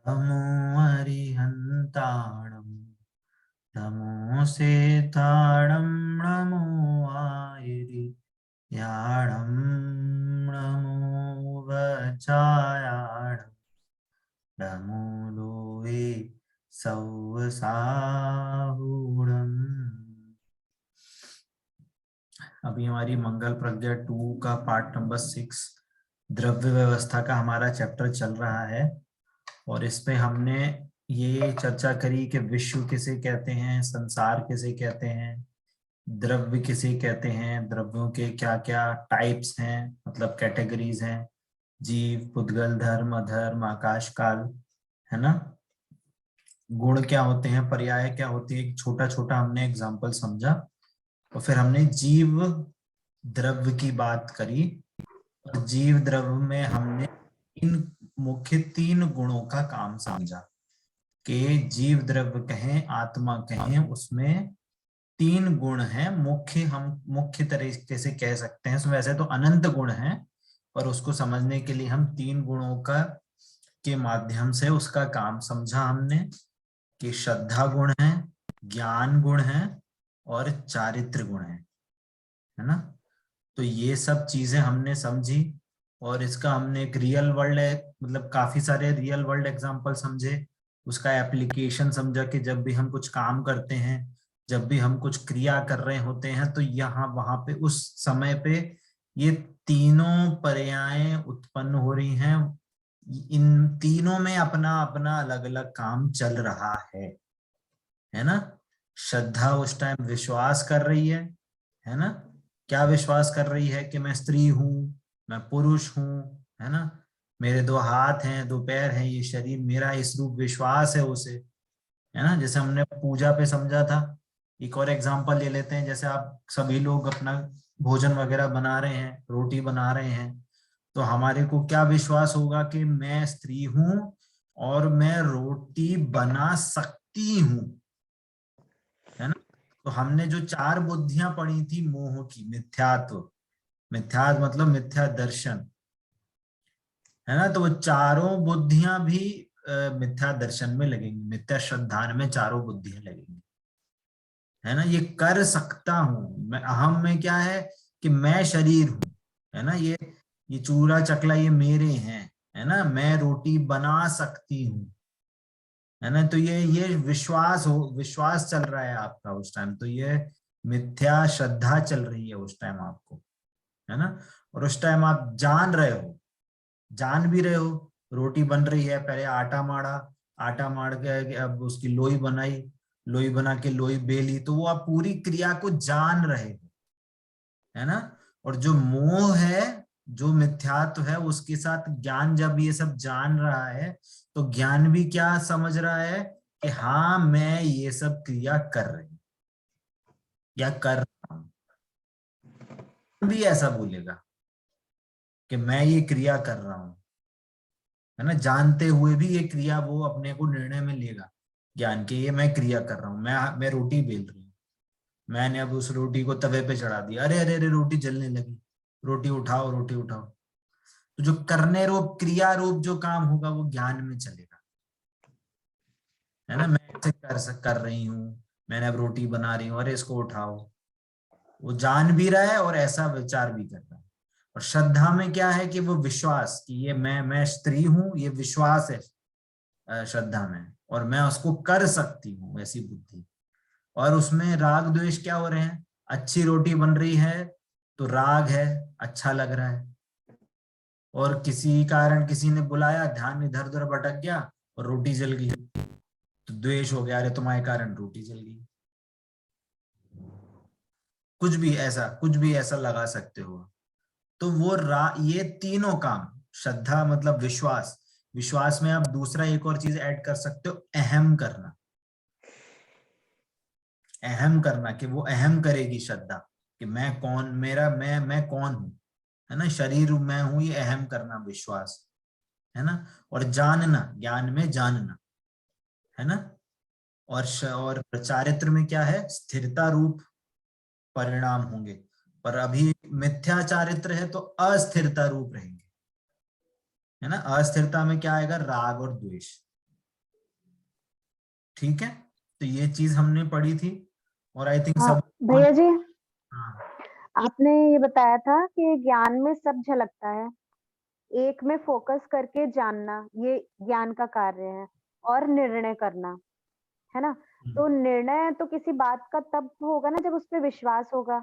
नमो अरिहन्ताणं नमो सेताणं नमो आयरि याणं नमो वचायाणं नमो Lowe सौवसाहुणम्। अभी हमारी मंगल प्रज्ञा 2 का पार्ट नंबर 6 द्रव्य व्यवस्था का हमारा चैप्टर चल रहा है और इस पे हमने ये चर्चा करी कि विश्व किसे कहते हैं, संसार किसे कहते हैं, द्रव्य किसे कहते हैं, द्रव्यों के क्या क्या टाइप्स हैं, मतलब कैटेगरीज हैं, जीव, पुद्गल, धर्म, अधर्म, आकाश काल, है ना। गुण क्या होते हैं, पर्याय क्या होती है, एक छोटा छोटा हमने एग्जाम्पल समझा और फिर हमने जीव द्रव्य की बात करी। जीव द्रव्य में हमने तीन गुणों का काम समझा कि जीव द्रव्य कहें, आत्मा कहें, उसमें तीन गुण हैं मुख्य, हम मुख्य तरीके से कह सकते हैं। वैसे तो अनंत गुण हैं, पर उसको समझने के लिए हम तीन गुणों का के माध्यम से उसका काम समझा हमने कि श्रद्धा गुण है, ज्ञान गुण है और चारित्र गुण है ना। तो ये सब चीजें हमने समझी और इसका हमने एक रियल वर्ल्ड मतलब काफी सारे रियल वर्ल्ड एग्जांपल समझे, उसका एप्लीकेशन समझा कि जब भी हम कुछ काम करते हैं, जब भी हम कुछ क्रिया कर रहे होते हैं तो यहाँ वहां पे उस समय पे ये तीनों पर्याय उत्पन्न हो रही हैं। इन तीनों में अपना अपना अलग अलग काम चल रहा है ना। श्रद्धा उस टाइम विश्वास कर रही है ना। क्या विश्वास कर रही है कि मैं स्त्री हूं, मैं पुरुष हूं, है ना, मेरे दो हाथ हैं, दो पैर हैं, ये शरीर मेरा, इस रूप विश्वास है उसे, है ना। जैसे हमने पूजा पे समझा था। एक और एग्जांपल ले लेते हैं, जैसे आप सभी लोग अपना भोजन वगैरह बना रहे हैं, रोटी बना रहे हैं, तो हमारे को क्या विश्वास होगा कि मैं स्त्री हूं और मैं रोटी बना सकती हूँ, है ना। तो हमने जो चार बुद्धियां पढ़ी थी मोह की, मिथ्यात्व, मिथ्यात्व मतलब मिथ्या दर्शन, है ना। तो वो चारों बुद्धियां भी मिथ्या दर्शन में लगेंगी, मिथ्या श्रद्धा में चारों बुद्धियां लगेंगी, है ना। ये कर सकता हूं मैं, अहम में क्या है कि मैं शरीर हूं, है ना। ये चूरा चकला ये मेरे हैं, है ना। मैं रोटी बना सकती हूँ, है ना। तो ये विश्वास हो, विश्वास चल रहा है आपका उस टाइम, तो ये मिथ्या श्रद्धा चल रही है उस टाइम आपको, है ना। और उस टाइम आप जान रहे हो, जान भी रहे हो, रोटी बन रही है, पहले आटा माड़ा, आटा माड़ के अब उसकी लोई बनाई, लोई बना के लोई बेली, तो वो आप पूरी क्रिया को जान रहे हो, है ना। और जो मोह है, जो मिथ्यात्व है, उसके साथ ज्ञान जब ये सब जान रहा है तो ज्ञान भी क्या समझ रहा है कि हाँ मैं ये सब क्रिया कर रही हूं या कर रहा हूं, भी ऐसा बोलेगा कि मैं ये क्रिया कर रहा हूं, है ना। जानते हुए भी ये क्रिया वो अपने को निर्णय में लेगा, ज्ञान के, ये मैं क्रिया कर रहा हूँ, मैं रोटी बेल रही हूँ, मैंने अब उस रोटी को तवे पे चढ़ा दिया, अरे अरे अरे रोटी जलने लगी, रोटी उठाओ रोटी उठाओ। तो जो करने रूप क्रिया रूप जो काम होगा वो ज्ञान में चलेगा, है ना। मैं ऐसे कर रही हूँ, मैंने अब रोटी बना रही हूँ, अरे इसको उठाओ, वो जान भी रहा है और ऐसा विचार भी कर रहा है। और श्रद्धा में क्या है कि वो विश्वास कि ये मैं स्त्री हूँ, ये विश्वास है श्रद्धा में, और मैं उसको कर सकती हूँ, ऐसी बुद्धि। और उसमें राग द्वेष क्या हो रहे हैं, अच्छी रोटी बन रही है तो राग है, अच्छा लग रहा है, और किसी कारण किसी ने बुलाया, ध्यान इधर उधर भटक गया और रोटी जल गई, तो द्वेष हो गया, अरे तुम्हारे कारण रोटी जल गई। कुछ भी ऐसा लगा सकते हो। तो वो ये तीनों काम, श्रद्धा मतलब विश्वास, विश्वास में आप दूसरा एक और चीज ऐड कर सकते हो, अहम करना, अहम करना, कि वो अहम करेगी श्रद्धा कि मैं कौन, मेरा मैं कौन हूं, है ना, शरीर मैं हूं, ये अहम करना विश्वास, है ना। और जानना, ज्ञान में जानना, है ना। और चारित्र में क्या है, स्थिरता रूप परिणाम होंगे, पर अभी मिथ्या चारित्र है तो अस्थिरता रूप रहेंगे, है ना। अस्थिरता में क्या आएगा, राग और द्वेष, ठीक है, तो ये चीज हमने पढ़ी थी और आई थिंक हाँ सब। भैया जी, हाँ आपने ये बताया था कि ज्ञान में सब झलकता है, एक में फोकस करके जानना ये ज्ञान का कार्य है, और निर्णय करना, है ना। तो निर्णय तो किसी बात का तब होगा ना जब उस पर विश्वास होगा।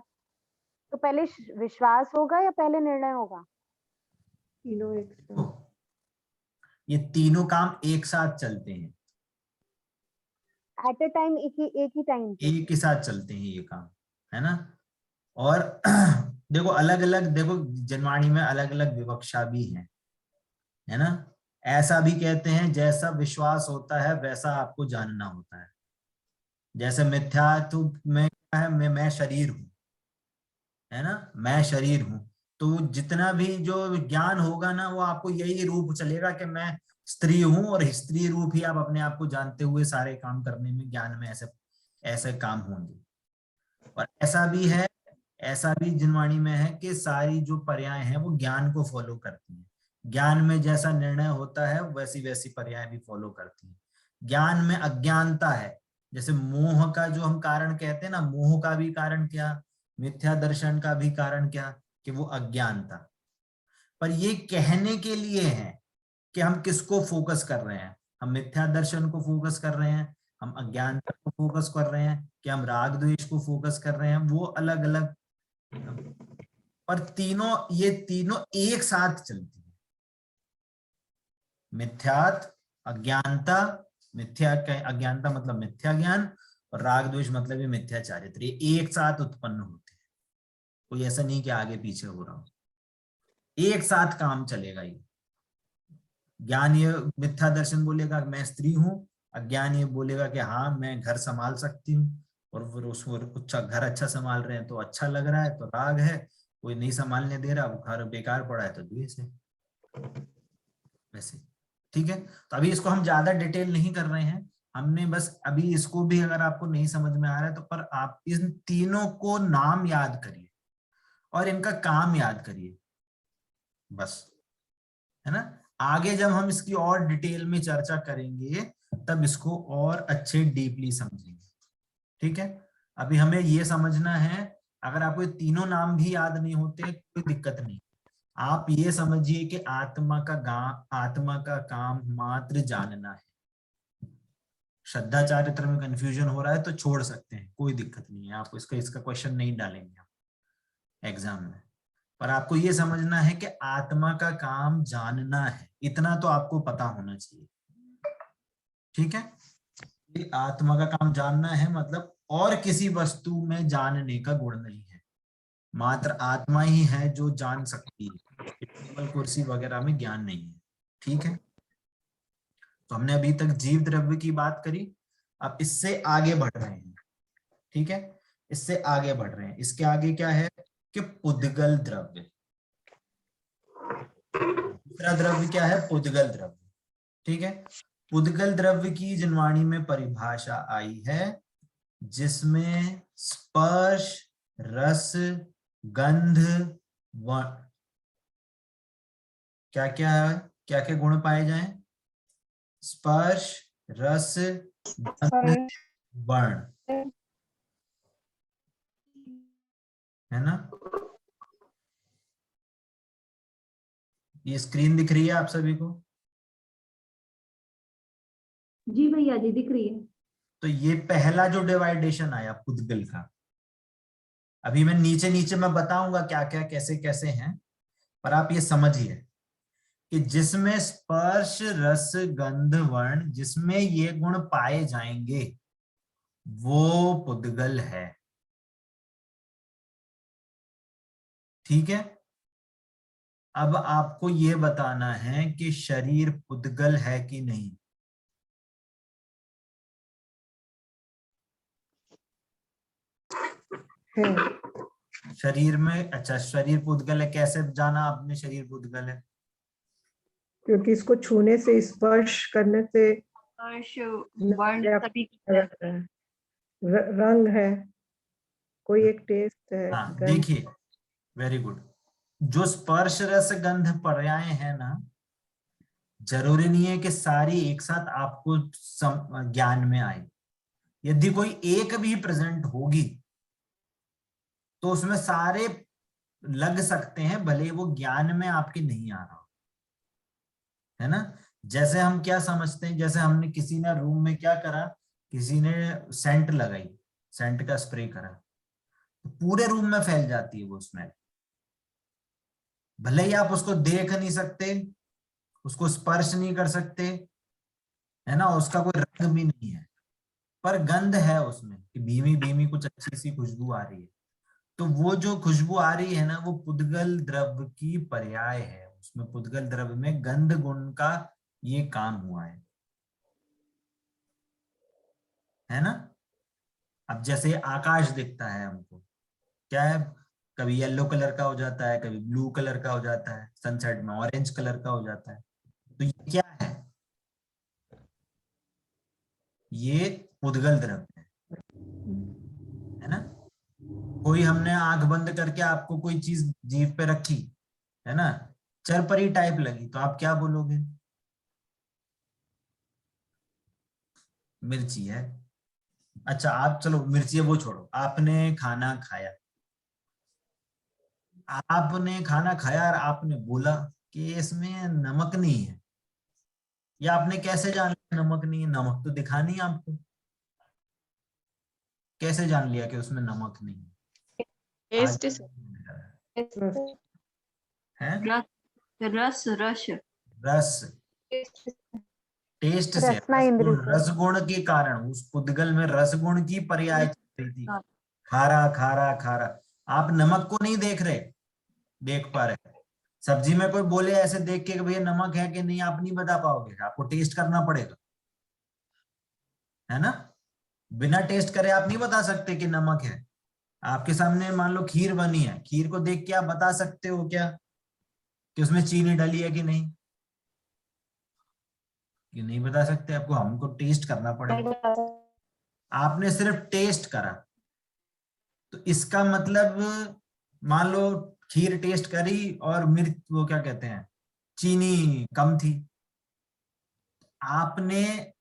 तो पहले विश्वास होगा या पहले निर्णय होगा? तीनों एक साथ। तो ये तीनों काम एक साथ चलते हैं, एट ए टाइम, एक ही टाइम पे। एक ही साथ चलते हैं ये काम, है ना। और देखो अलग अलग, देखो जनवाणी में अलग अलग विवक्षा भी है ना। ऐसा भी कहते हैं जैसा विश्वास होता है वैसा आपको जानना होता है। जैसे मिथ्यात्व में क्या है, मैं शरीर हूं, है ना, मैं शरीर हूं। तो जितना भी जो ज्ञान होगा ना वो आपको यही रूप चलेगा कि मैं स्त्री हूं, और स्त्री रूप ही आप अपने आप को जानते हुए सारे काम करने में ज्ञान में ऐसे ऐसे काम होंगे। और ऐसा भी है, ऐसा भी जिनवाणी में है कि सारी जो पर्याय हैं वो ज्ञान को फॉलो करती हैं। ज्ञान में जैसा निर्णय होता है वैसी वैसी पर्याय भी फॉलो करती हैं। ज्ञान में अज्ञानता है, जैसे मोह का जो हम कारण कहते हैं ना, मोह का भी कारण क्या, मिथ्या दर्शन का भी कारण क्या, कि वो अज्ञानता। पर ये कहने के लिए है कि हम किसको फोकस कर रहे हैं, हम मिथ्या दर्शन को फोकस कर रहे हैं, हम अज्ञानता को फोकस कर रहे हैं, कि हम राग द्वेष को फोकस कर रहे हैं, वो अलग अलग। पर तीनों, ये तीनों एक साथ चलती है। मिथ्यात्व, अज्ञानता, अज्ञानता मतलब मिथ्या ज्ञान, और राग द्वेष मतलब ये मिथ्या चारित्र, ये एक साथ उत्पन्न होते हैं। कोई ऐसा नहीं कि आगे पीछे हो रहा हो, एक साथ काम चलेगा ये। ज्ञान ये मिथ्या दर्शन बोलेगा मैं स्त्री हूं, अज्ञान ये बोलेगा कि हाँ मैं घर संभाल सकती हूँ, और फिर उसको अच्छा घर अच्छा संभाल रहे हैं तो अच्छा लग रहा है तो राग है, कोई नहीं संभालने दे रहा, वो घर बेकार पड़ा है तो द्वेष है। वैसे ठीक है, तो अभी इसको हम ज्यादा डिटेल नहीं कर रहे हैं, हमने बस अभी इसको भी, अगर आपको नहीं समझ में आ रहा है तो पर आप इन तीनों को नाम याद करिए और इनका काम याद करिए, बस, है ना। आगे जब हम इसकी और डिटेल में चर्चा करेंगे तब इसको और अच्छे डीपली समझेंगे, ठीक है। अभी हमें ये समझना है, अगर आपको ये तीनों नाम भी याद नहीं होते कोई दिक्कत नहीं, आप ये समझिए कि आत्मा का काम मात्र जानना है। श्रद्धा चारित्र में कंफ्यूजन हो रहा है तो छोड़ सकते हैं, कोई दिक्कत नहीं है, आपको इसका क्वेश्चन नहीं डालेंगे हम एग्जाम में। पर आपको ये समझना है कि आत्मा का काम जानना है, इतना तो आपको पता होना चाहिए, ठीक है। ये आत्मा का काम जानना है मतलब और किसी वस्तु में जानने का गुण नहीं है, मात्र आत्मा ही है जो जान सकती है, टेबल कुर्सी वगैरह में ज्ञान नहीं है, ठीक है। तो हमने अभी तक जीव द्रव्य की बात करी, अब इससे आगे बढ़ रहे हैं, ठीक है। इससे आगे बढ़ रहे हैं, इसके आगे क्या है कि पुद्गल द्रव्य। दूसरा द्रव्य क्या है, पुद्गल द्रव्य, ठीक है। पुद्गल द्रव्य की जिनवाणी में परिभाषा आई है जिसमें स्पर्श, रस, गंध, क्या क्या है, क्या क्या गुण पाए जाएं, स्पर्श, रस, गंध, वर्ण, है ना। ये स्क्रीन दिख रही है आप सभी को? जी भैया जी, दिख रही है। तो ये पहला जो डिवाइडेशन आया पुद्गल का, अभी मैं नीचे नीचे मैं बताऊंगा क्या क्या कैसे कैसे हैं, पर आप ये समझिए कि जिसमें स्पर्श, रस, गंध, वर्ण, जिसमें ये गुण पाए जाएंगे वो पुद्गल है, ठीक है। अब आपको ये बताना है कि शरीर पुद्गल है कि नहीं। शरीर में, अच्छा शरीर पुद्गल है, कैसे जाना आपने शरीर पुद्गल है? क्योंकि इसको छूने से, स्पर्श करने से वर्ण सभी रंग है, कोई एक टेस्ट है, हाँ गंध। देखिए, वेरी गुड। जो स्पर्श रस गंध पर्याय है ना, जरूरी नहीं है कि सारी एक साथ आपको ज्ञान में आए। यदि कोई एक भी प्रेजेंट होगी तो उसमें सारे लग सकते हैं, भले वो ज्ञान में आपके नहीं आ रहा, है ना। जैसे हम क्या समझते हैं, जैसे हमने किसी ने रूम में क्या करा, किसी ने सेंट लगाई, सेंट का स्प्रे करा, तो पूरे रूम में फैल जाती है वो स्मेल। भले ही आप उसको देख नहीं सकते, उसको स्पर्श नहीं कर सकते, है ना, उसका कोई रंग भी नहीं है, पर गंध है उसमें कि भीमी भीमी कुछ अच्छी सी खुशबू आ रही है। तो वो जो खुशबू आ रही है ना, वो पुद्गल द्रव्य की पर्याय है। उसमें पुद्गल द्रव्य में गंध गुण का ये काम हुआ है ना। अब जैसे आकाश दिखता है हमको, क्या है, कभी येलो कलर का हो जाता है, कभी ब्लू कलर का हो जाता है, सनसेट में ऑरेंज कलर का हो जाता है। तो ये क्या है, ये पुद्गल द्रव्य है ना। कोई हमने आंख बंद करके आपको कोई चीज जीभ पे रखी, है ना, चरपरी टाइप लगी, तो आप क्या बोलोगे, मिर्ची है। अच्छा, आप चलो मिर्ची है वो छोड़ो, आपने खाना खाया, आपने खाना खाया और आपने बोला कि इसमें नमक नहीं है। या आपने कैसे जान लिया नमक नहीं है, नमक तो दिखा नहीं आपको, कैसे जान लिया कि उसमें नमक नहीं है? आज टेस्ट से। है रस रस रस, टेस्ट से, रसना इंद्री से। रसगुण के कारण, उस पुद्गल में रसगुण की पर्याय चल रही थी, खारा खारा खारा। आप नमक को नहीं देख रहे, देख पा रहे, सब्जी में कोई बोले ऐसे देख के कि भैया नमक है कि नहीं, आप नहीं बता पाओगे, आपको टेस्ट करना पड़ेगा, है ना। बिना टेस्ट करे आप नहीं बता सकते कि नमक है। आपके सामने मान लो खीर बनी है, खीर को देख के आप बता सकते हो क्या कि उसमें चीनी डली है कि नहीं? कि नहीं बता सकते, आपको, हमको टेस्ट करना पड़ेगा। आपने सिर्फ टेस्ट करा, तो इसका मतलब, मान लो खीर टेस्ट करी और मिर्च, वो क्या कहते हैं, चीनी कम थी, आपने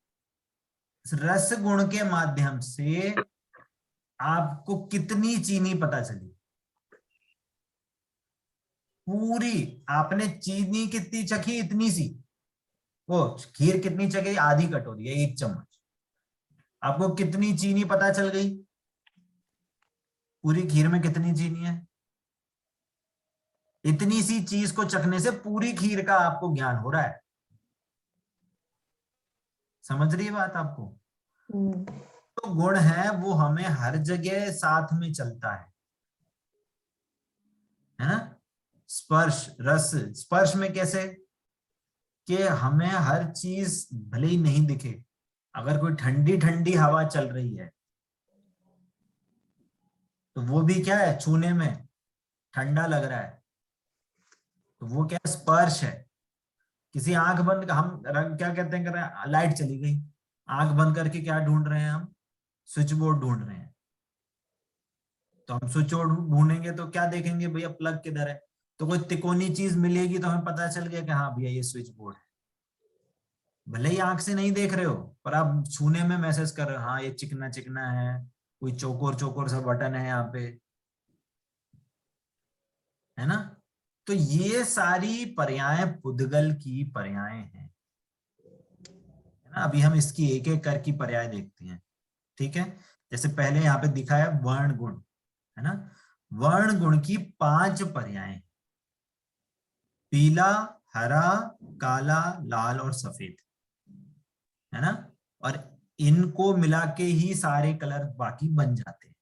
रस गुण के माध्यम से आपको कितनी चीनी पता चली, पूरी, आपने चीनी कितनी चखी, इतनी सी, वो खीर कितनी चखी, आधी कटोरी है, 1 चम्मच, आपको कितनी चीनी पता चल गई, पूरी खीर में कितनी चीनी है, इतनी सी चीज को चखने से पूरी खीर का आपको ज्ञान हो रहा है। समझ रही है बात आपको? तो गुण है वो हमें हर जगह साथ में चलता है ना। स्पर्श रस, स्पर्श में कैसे कि हमें हर चीज भले ही नहीं दिखे, अगर कोई ठंडी ठंडी हवा चल रही है तो वो भी क्या है, छूने में ठंडा लग रहा है, तो वो क्या स्पर्श है। किसी आंख बंद, हम रंग क्या कहते हैं, कर रहे हैं, लाइट चली गई, आंख बंद करके क्या ढूंढ रहे हैं हम, स्विच बोर्ड ढूंढ रहे हैं, तो हम स्विच बोर्ड ढूंढेंगे तो क्या देखेंगे, भैया प्लग किधर है, तो कोई तिकोनी चीज मिलेगी तो हमें पता चल गया कि हाँ भैया ये स्विच बोर्ड है। भले ही आंख से नहीं देख रहे हो, पर आप छूने में महसूस कर रहे हो, हाँ ये चिकना चिकना है, कोई चौकोर चौकोर सा बटन है यहाँ पे, है ना। तो ये सारी पर्याय पुद्गल की पर्याय हैं, है ना। अभी हम इसकी एक एक कर की पर्याय देखते हैं, ठीक है। जैसे पहले यहाँ पे दिखा है वर्ण गुण, है ना। वर्ण गुण की 5 पर्याय, पीला, हरा, काला, लाल और सफेद, है ना। और इनको मिला के ही सारे कलर बाकी बन जाते हैं,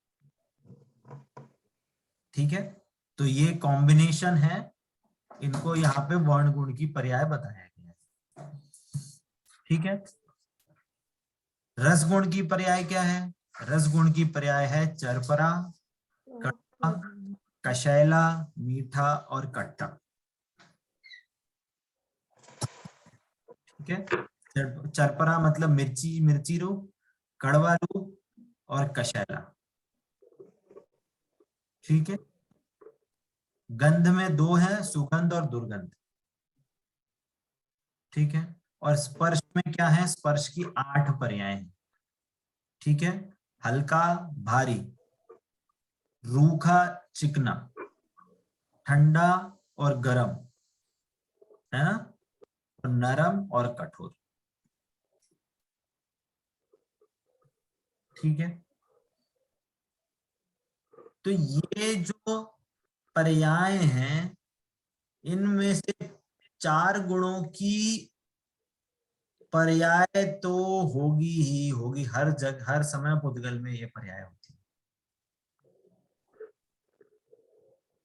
ठीक है। तो ये कॉम्बिनेशन है, इनको यहाँ पे वर्ण गुण की पर्याय बताया गया है, ठीक है। रस गुण की पर्याय क्या है? रस गुण की पर्याय है चरपरा, कड़वा, कशैला, मीठा और खट्टा, ठीक है। चरपरा मतलब मिर्ची, मिर्ची रूप, कड़वा रूप और कशैला, ठीक है। गंध में 2 है, सुगंध और दुर्गंध, ठीक है। और स्पर्श में क्या है, स्पर्श की 8 पर्याय हैं। ठीक है, हल्का भारी, रूखा चिकना, ठंडा और गर्म, है ना, और नरम और कठोर। ठीक है, तो ये जो पर्याय हैं, इनमें से 4 गुणों की पर्याय तो होगी ही होगी, हर जगह हर समय पुद्गल में ये पर्याय होती है।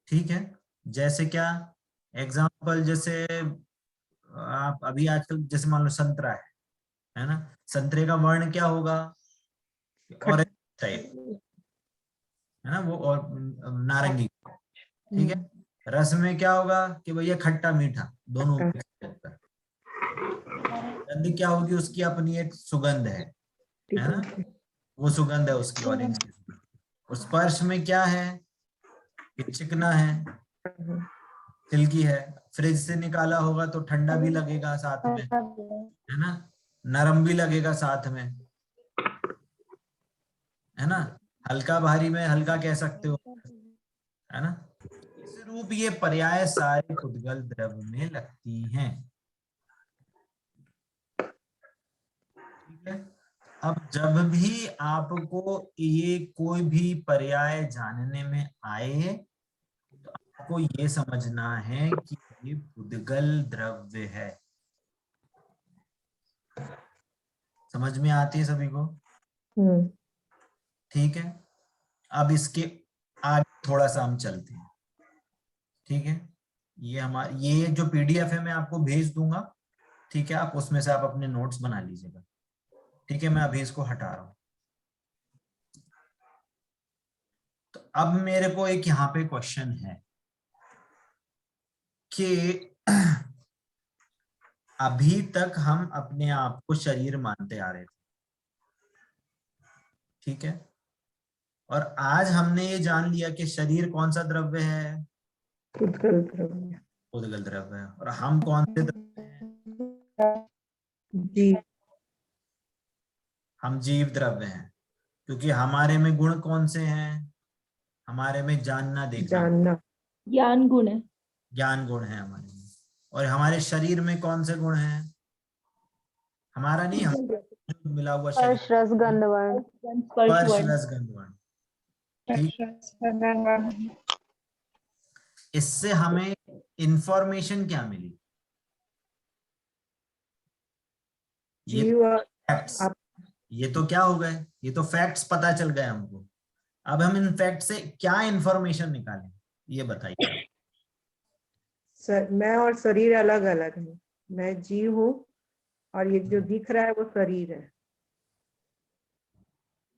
ठीक है, जैसे क्या एग्जाम्पल, जैसे आप अभी आजकल जैसे मान लो संतरा है ना, संतरे का वर्ण क्या होगा, ऑरेंज टाइप, है ना, वो और नारंगी। ठीक है, रस में क्या होगा कि भैया खट्टा मीठा दोनों मिक्स रहता है। गंध क्या होगी, उसकी अपनी एक सुगंध है ना, वो सुगंध है उसकी, ऑरेंज की सुगंध। और स्पर्श में क्या है, कि चिकना है, सिल्की है, फ्रिज से निकाला होगा तो ठंडा भी लगेगा साथ में, है ना, नरम भी लगेगा साथ में, है ना, हल्का भारी में हल्का कह सकते हो, है ना। इस रूप ये पर्याय सारे पुद्गल द्रव्य में लगती हैं। ठीक है, अब जब भी आपको ये कोई भी पर्याय जानने में आए, तो आपको ये समझना है कि ये पुद्गल द्रव्य है। समझ में आती है सभी को? ठीक है, अब इसके आगे थोड़ा सा हम चलते हैं। ठीक है, ये हमारा ये जो पीडीएफ है मैं आपको भेज दूंगा। ठीक है, आप उसमें से आप अपने नोट्स बना लीजिएगा। ठीक है, मैं अभी इसको हटा रहा हूं। तो अब मेरे को एक यहाँ पे क्वेश्चन है कि अभी तक हम अपने आप को शरीर मानते आ रहे थे। ठीक है, और आज हमने ये जान लिया कि शरीर कौन सा द्रव्य है, पुद्गल द्रव्य। पुद्गल द्रव्य है। और हम कौन से द्रव्य हैं, जी, हम जीव द्रव्य हैं। क्योंकि हमारे में गुण कौन से हैं, हमारे में जानना देखना जानना, ज्ञान गुण है। ज्ञान गुण है हमारे में। और हमारे शरीर में कौन से गुण हैं, हमारा नहीं, हम जो मिला हुआ शरीर, स्पर्श रस गंध वर्ण। स्पर्श स्पर्श वर्ण। रस गंध वर्ण। ठीक, इससे हमें इंफॉर्मेशन क्या मिली, ये जीव और फैक्ट्स, आप। ये तो क्या हो गए, ये तो फैक्ट्स पता चल गए हमको। अब हम इन फैक्ट से क्या इंफॉर्मेशन निकालें, ये बताइए आप। मैं और शरीर अलग अलग है। मैं जीव हूँ और ये जो दिख रहा है वो शरीर है।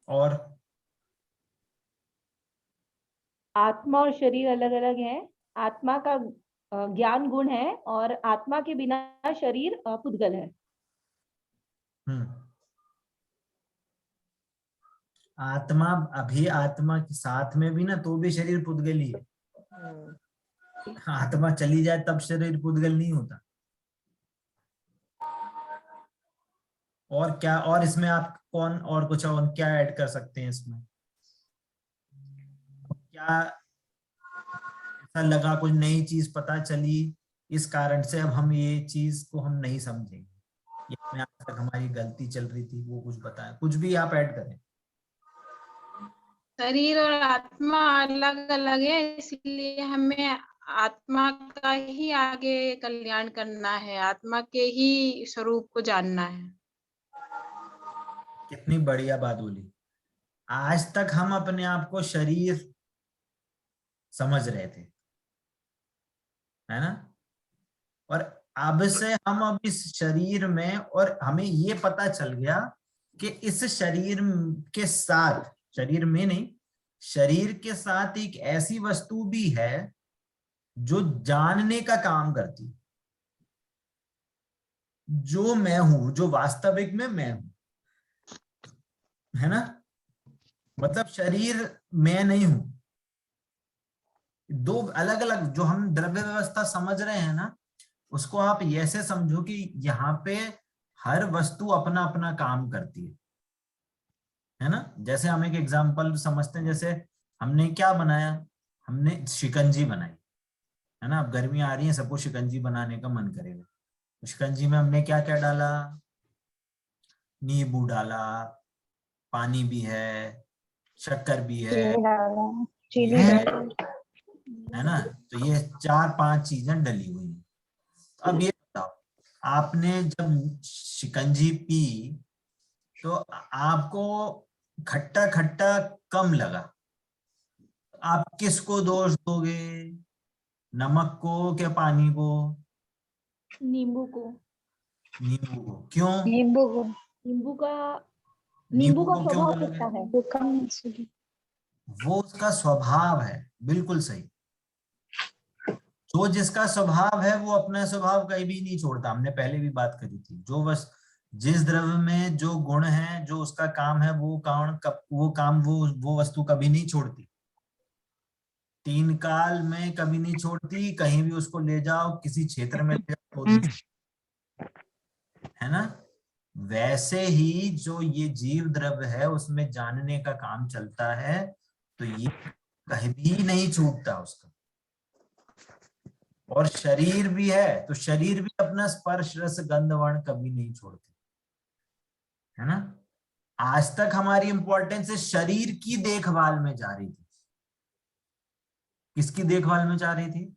और आत्मा और शरीर अलग अलग है। आत्मा का ज्ञान गुण है और आत्मा के बिना शरीर पुद्गल है। आत्मा, अभी आत्मा के साथ में भी ना तो भी शरीर पुद्गल ही है। आत्मा चली जाए तब शरीर पुद्गल नहीं होता। और क्या, और इसमें आप कौन और कुछ और क्या ऐड कर सकते हैं इसमें, क्या ऐसा लगा, कोई नई चीज पता चली, इस कारण से अब हम ये चीज को हम नहीं समझेंगे, ये हमें आज तक हमारी गलती चल रही थी, वो कुछ बताएं, कुछ भी आप ऐड करें। शरीर और आत्मा अलग अलग है, इसलिए हमें आत्मा का ही आगे कल्याण करना है, आत्मा के ही स्वरूप को जानना है। कितनी बढ़िया बात बोली। आज तक हम अपने आप को शरीर समझ रहे थे, है ना, और अब से हम अब इस शरीर में, और हमें ये पता चल गया कि इस शरीर के साथ, शरीर में नहीं, शरीर के साथ एक ऐसी वस्तु भी है जो जानने का काम करती, जो मैं हूं, जो वास्तविक में मैं हूं, है ना। मतलब शरीर मैं नहीं हूं। दो अलग अलग जो हम द्रव्य व्यवस्था समझ रहे हैं ना, उसको आप ऐसे समझो कि यहाँ पे हर वस्तु अपना अपना काम करती है ना। जैसे हम एक एग्जांपल समझते हैं, जैसे हमने क्या बनाया, हमने शिकंजी बनाई, है ना। अब गर्मी आ रही है, सबको शिकंजी बनाने का मन करेगा। तो शिकंजी में हमने क्या क्या डाला, नींबू डाला, पानी भी है, शक्कर भी है, चीनी डाल रहे हैं, चीनी ये डाल रहे हैं। है ना। तो ये 4-5 चीजें डली हुई हैं। अब ये बताओ, आपने जब शिकंजी पी तो आपको खट्टा खट्टा कम लगा, आप किसको दोष दोगे, नमक को क्या पानी को? नींबू को। नींबू को। क्यों? नींबू को। नींबू का नींबू का को क्यों स्वभाव बोलोगे? कैसा है? वो उसका स्वभाव है, बिल्कुल सही। जो जिसका स्वभाव है वो अपना स्वभाव कहीं भी नहीं छोड़ता। हमने पहले भी बात करी थी, जो बस जिस द्रव्य में जो गुण है, जो उसका काम है, वो वस्तु कभी नहीं छोड़ती। 3 काल में कभी नहीं छोड़ती, कहीं भी उसको ले जाओ, किसी क्षेत्र में ले जाओ तो नहीं छोड़ती, है ना। वैसे ही जो ये जीव द्रव्य है उसमें जानने का काम चलता है, तो ये कहीं भी नहीं छूटता उसका। और शरीर भी है, तो शरीर भी अपना स्पर्श रस गंध वर्ण कभी नहीं छोड़ती, है ना। आज तक हमारी इंपॉर्टेंस शरीर की देखभाल में जा रही थी। किसकी देखभाल में जा रही थी?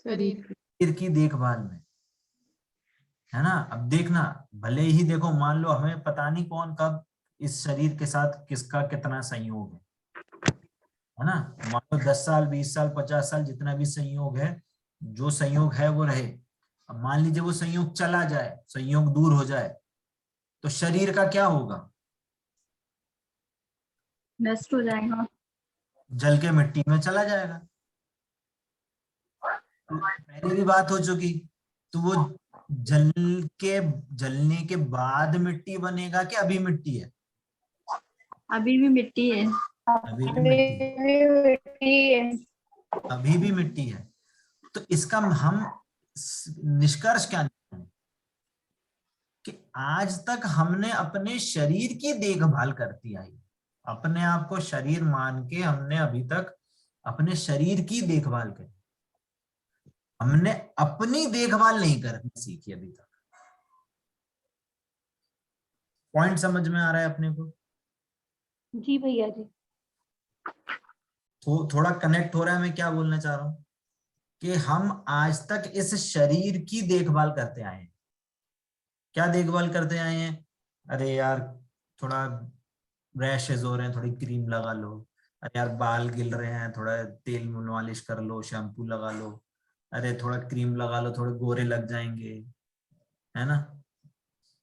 शरीर। शरीर की देखभाल में, है ना। अब देखना, भले ही देखो, मान लो हमें पता नहीं कौन कब इस शरीर के साथ किसका कितना संयोग है ना। मान लो 10 साल, 20 साल, 50 साल, जितना भी संयोग है, जो संयोग है वो रहे। अब मान लीजिए वो संयोग चला जाए, संयोग दूर हो जाए, तो शरीर का क्या होगा? नष्ट हो जाएगा, जल के मिट्टी में चला जाएगा। तो पहले भी बात हो चुकी, तो वो जलने के बाद मिट्टी बनेगा कि अभी मिट्टी है? अभी भी मिट्टी है। अभी भी मिट्टी है, अभी भी मिट्टी है। तो इसका हम निष्कर्ष क्या निकालें कि आज तक हमने अपने शरीर की देखभाल करती आई, अपने आप को शरीर मान के हमने अभी तक अपने शरीर की देखभाल करी, हमने अपनी देखभाल नहीं करनी सीखी अभी तक। पॉइंट समझ में आ रहा है अपने को? जी भैया जी। तो थोड़ा कनेक्ट हो रहा है मैं क्या बोलना चाह रहा हूं, कि हम आज तक इस शरीर की देखभाल करते आए हैं। क्या देखभाल करते आए हैं? अरे यार थोड़ा रैशेज हो रहे हैं, थोड़ी क्रीम लगा लो। अरे यार बाल गिल रहे हैं, थोड़ा तेल मालिश कर लो, शैम्पू लगा लो। अरे थोड़ा क्रीम लगा लो, थोड़े गोरे लग जाएंगे, है ना।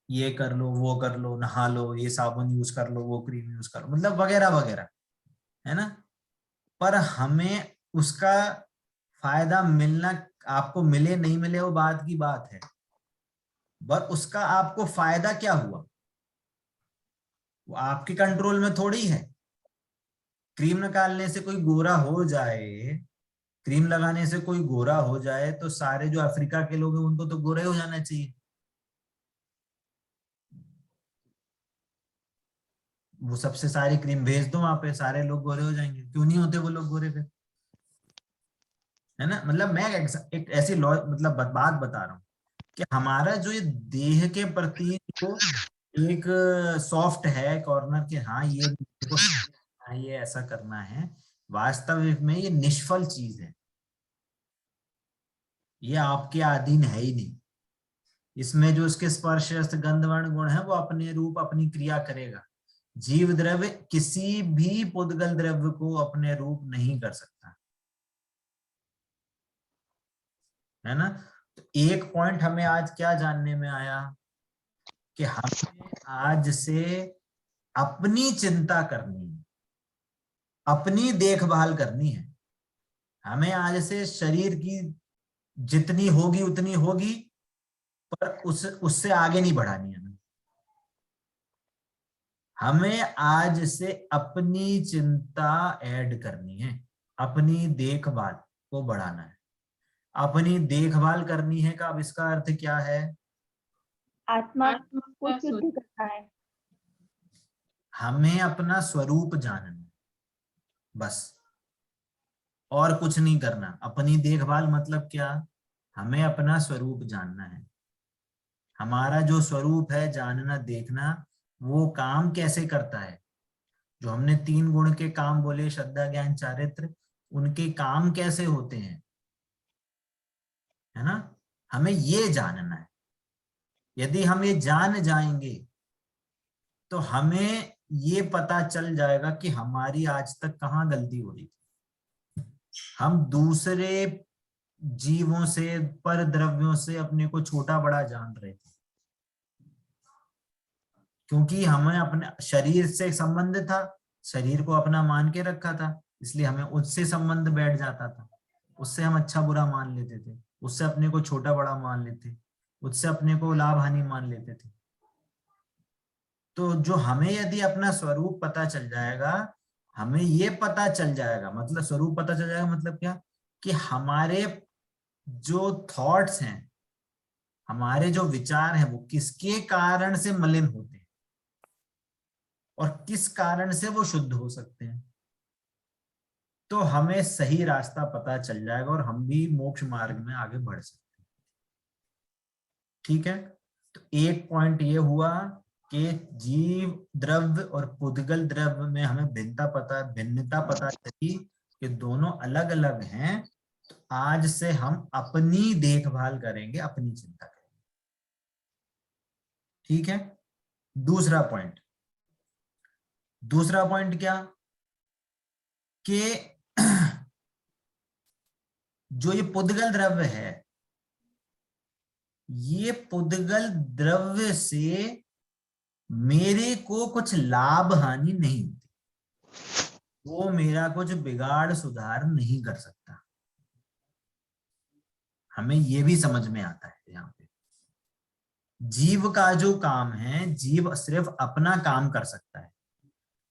ये कर लो, वो कर लो, नहा लो, ये साबुन यूज कर लो, वो क्रीम यूज कर लो, मतलब वगैरह वगैरह, है ना। पर हमें उसका फायदा मिलना, आपको मिले नहीं मिले वो बात की बात है, पर उसका आपको फायदा क्या हुआ वो आपके कंट्रोल में थोड़ी है। क्रीम निकालने से कोई गोरा हो जाए, क्रीम लगाने से कोई गोरा हो जाए, तो सारे जो अफ्रीका के लोग हैं उनको तो गोरे हो जाना चाहिए। वो सबसे सारी क्रीम भेज दो वहां पे, सारे लोग गोरे हो जाएंगे। क्यों नहीं होते वो लोग गोरे फिर, है ना। मतलब मैं एक ऐसी मतलब बात बता रहा हूँ कि हमारा जो ये देह के प्रति जो एक सॉफ्ट है कॉर्नर के, हाँ ये देखो, हाँ ये ऐसा करना है, वास्तविक में ये निष्फल चीज है। ये आपके अधीन है ही नहीं। इसमें जो उसके स्पर्श रस गंध वर्ण गुण है वो अपने रूप अपनी क्रिया करेगा। जीव द्रव्य किसी भी पुद्गल द्रव्य को अपने रूप नहीं कर सकता, है ना। तो एक पॉइंट हमें आज क्या जानने में आया कि हमें आज से अपनी चिंता करनी है, अपनी देखभाल करनी है। हमें आज से शरीर की जितनी होगी उतनी होगी, पर उससे आगे नहीं बढ़ानी है। हमें आज से अपनी चिंता ऐड करनी है, अपनी देखभाल को बढ़ाना है। अपनी देखभाल करनी है का अब इसका अर्थ क्या है? आत्मा को शुद्ध करना है। हमें अपना स्वरूप जानना है, बस, और कुछ नहीं करना। अपनी देखभाल मतलब क्या? हमें अपना स्वरूप जानना है। हमारा जो स्वरूप है, जानना, देखना, वो काम कैसे करता है। जो हमने 3 गुण के काम बोले, श्रद्धा, ज्ञान, चारित्र, उनके काम कैसे होते हैं, है ना, हमें ये जानना है। यदि हम ये जान जाएंगे तो हमें ये पता चल जाएगा कि हमारी आज तक कहाँ गलती हो रही थी। हम दूसरे जीवों से, पर द्रव्यों से अपने को छोटा बड़ा जान रहे थे, क्योंकि हमें अपने शरीर से संबंध था, शरीर को अपना मान के रखा था, इसलिए हमें उससे संबंध बैठ जाता था। उससे हम अच्छा बुरा मान लेते थे, उससे अपने को छोटा बड़ा मान लेते, उससे अपने को लाभ हानि मान लेते थे। तो जो हमें यदि अपना स्वरूप पता चल जाएगा, हमें ये पता चल जाएगा, मतलब स्वरूप पता चल जाएगा मतलब क्या, कि हमारे जो थॉट्स हैं, हमारे जो विचार हैं, वो किसके कारण से मलिन होते हैं और किस कारण से वो शुद्ध हो सकते हैं। तो हमें सही रास्ता पता चल जाएगा और हम भी मोक्ष मार्ग में आगे बढ़ सकते हैं। ठीक है, तो एक पॉइंट ये हुआ कि जीव द्रव्य और पुद्गल द्रव्य में हमें भिन्नता पता चली कि दोनों अलग अलग हैं। तो आज से हम अपनी देखभाल करेंगे, अपनी चिंता करेंगे। ठीक है, दूसरा पॉइंट क्या, कि जो ये पुद्गल द्रव्य है, ये पुद्गल द्रव्य से मेरे को कुछ लाभ हानि नहीं होती, वो मेरा कुछ बिगाड़ सुधार नहीं कर सकता। हमें ये भी समझ में आता है यहाँ पे। जीव का जो काम है, जीव सिर्फ अपना काम कर सकता है,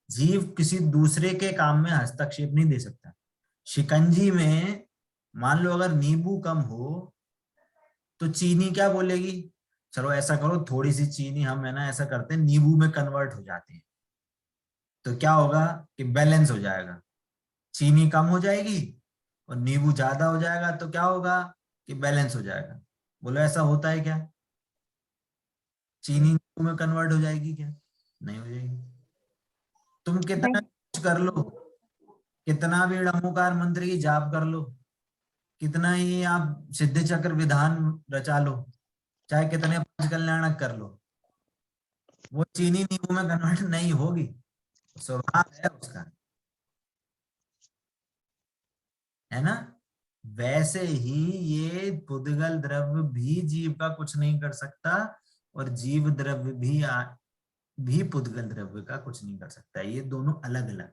जीव किसी दूसरे के काम में हस्तक्षेप नहीं दे सकता। शिकंजी में मान लो अगर नींबू कम हो तो चीनी क्या बोलेगी, चलो ऐसा करो थोड़ी सी चीनी हम, है ना, ऐसा करते हैं, नींबू में कन्वर्ट हो जाते हैं, तो क्या होगा कि बैलेंस हो जाएगा, चीनी कम हो जाएगी और नींबू ज्यादा हो जाएगा, तो क्या होगा कि बैलेंस हो जाएगा। बोलो ऐसा होता है क्या? चीनी नींबू में कन्वर्ट हो जाएगी क्या? नहीं हो जाएगी। तुम कितना कुछ कर लो, कितना भी ड़म्बोकार मंत्र की जाप कर लो, कितना ही आप सिद्ध चक्र विधान रचा लो, चाहे कितने पंच कल्याणक कर लो, वो चीनी नींबू में कन्वर्ट नहीं होगी, स्वभाव है उसका, है ना। वैसे ही ये पुद्गल द्रव्य भी जीव का कुछ नहीं कर सकता और जीव द्रव्य भी पुद्गल द्रव्य का कुछ नहीं कर सकता। ये दोनों अलग अलग,